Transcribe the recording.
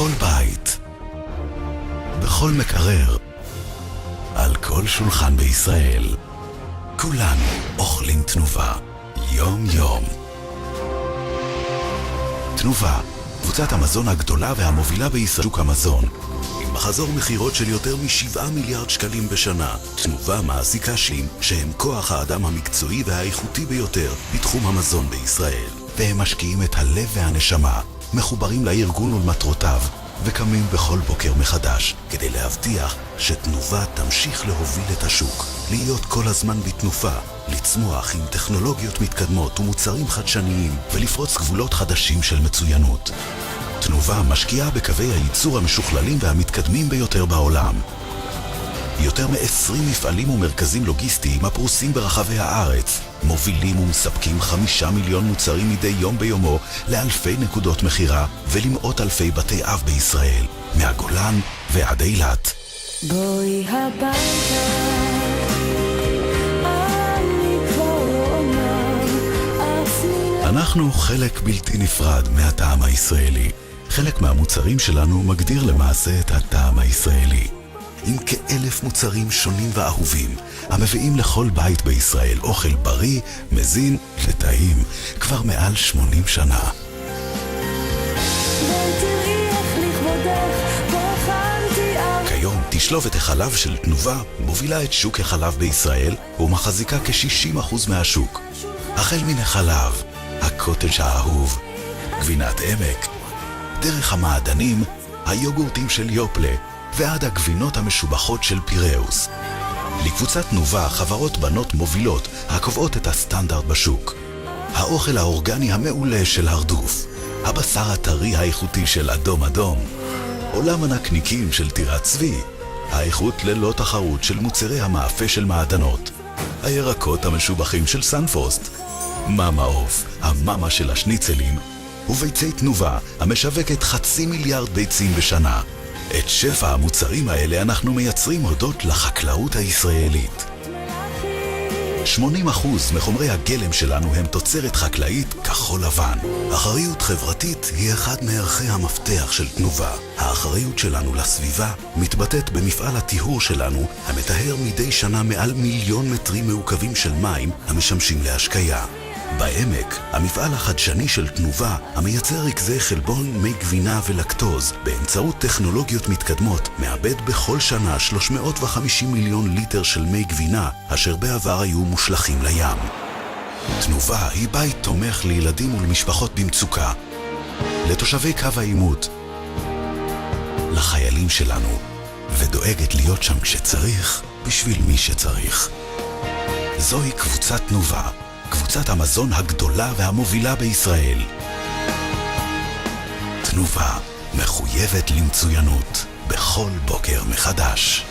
בכל בית, בכל מקרר, על כל שולחן בישראל. כולנו אוכלים תנובה, יום יום. תנובה, קבוצת המזון הגדולה והמובילה בישראל שוק המזון. עם מחזור מחירות של יותר מ7 מיליארד שקלים בשנה, תנובה מעסיקה שהם כוח האדם המקצועי והאיכותי ביותר בתחום המזון בישראל. והם משקיעים את הלב והנשמה, מחוברים לארגון ולמטרותיו, וקמים בכל בוקר מחדש, כדי להבטיח שתנובה תמשיך להוביל את השוק, להיות כל הזמן בתנופה, לצמוח עם טכנולוגיות מתקדמות ומוצרים חדשניים, ולפרוץ גבולות חדשים של מצוינות. תנובה משקיעה בקווי הייצור המשוכללים והמתקדמים ביותר בעולם. יותר מ-20 מפעלים ומרכזים לוגיסטיים הפרוסים ברחבי הארץ, מובילים ומספקים 5 מיליון מוצרים מדי יום ביומו לאלפי נקודות מחירה ולמאות אלפי בתי אב בישראל, מהגולן ועד אילת. בואי הביתה, אני כבר לא אומר אף מילה. אנחנו חלק בלתי נפרד מהטעם הישראלי. חלק מהמוצרים שלנו מגדיר למעשה את הטעם הישראלי. עם כ1,000 מוצרים שונים ואהובים, המביאים לכל בית בישראל אוכל בריא, מזין וטעים, כבר מעל 80 שנה. ותראי איך לכבודך, בחנתי כיום תשלובת החלב של תנובה מובילה את שוק החלב בישראל ומחזיקה כ60% מהשוק. החל מן החלב, הקוטג' האהוב, גבינת עמק, דרך המעדנים, היוגורטים של יופלה, ועד הגבינות המשובחות של פיראוס. לקבוצת תנובה חברות בנות מובילות הקובעות את הסטנדרט בשוק. האוכל האורגני המעולה של הרדוף, הבשר הטרי האיכותי של אדום אדום, עולם הנקניקים של טירת צבי, האיכות ללא תחרות של מוצרי המאפה של מעדנות, הירקות המשובחים של סנפוסט, מאמה עוף, המאמה של השניצלים, וביצי תנובה המשווקת 500 מיליארד ביצים בשנה. את שפע המוצרים האלה אנחנו מייצרים הודות לחקלאות הישראלית. 80% מחומרי הגלם שלנו הם תוצרת חקלאית כחול לבן. אחריות חברתית היא אחד מערכי המפתח של תנובה. האחריות שלנו לסביבה מתבטאת במפעל הטיהור שלנו, המטהר מדי שנה מעל 1,000,000 מטרים מעוקבים של מים המשמשים להשקיה. בעמק, המפעל החדשני של תנובה, המייצר ריכזי חלבון, מי גבינה ולקטוז, באמצעות טכנולוגיות מתקדמות, מאבד בכל שנה 350 מיליון ליטר של מי גבינה, אשר בעבר היו מושלכים לים. תנובה היא בית תומך לילדים ולמשפחות במצוקה, לתושבי קו העימות, לחיילים שלנו, ודואגת להיות שם כשצריך, בשביל מי שצריך. זוהי קבוצת תנובה, קבוצת המזון הגדולה והמובילה בישראל. תנובה מחויבת למצוינות בכל בוקר מחדש.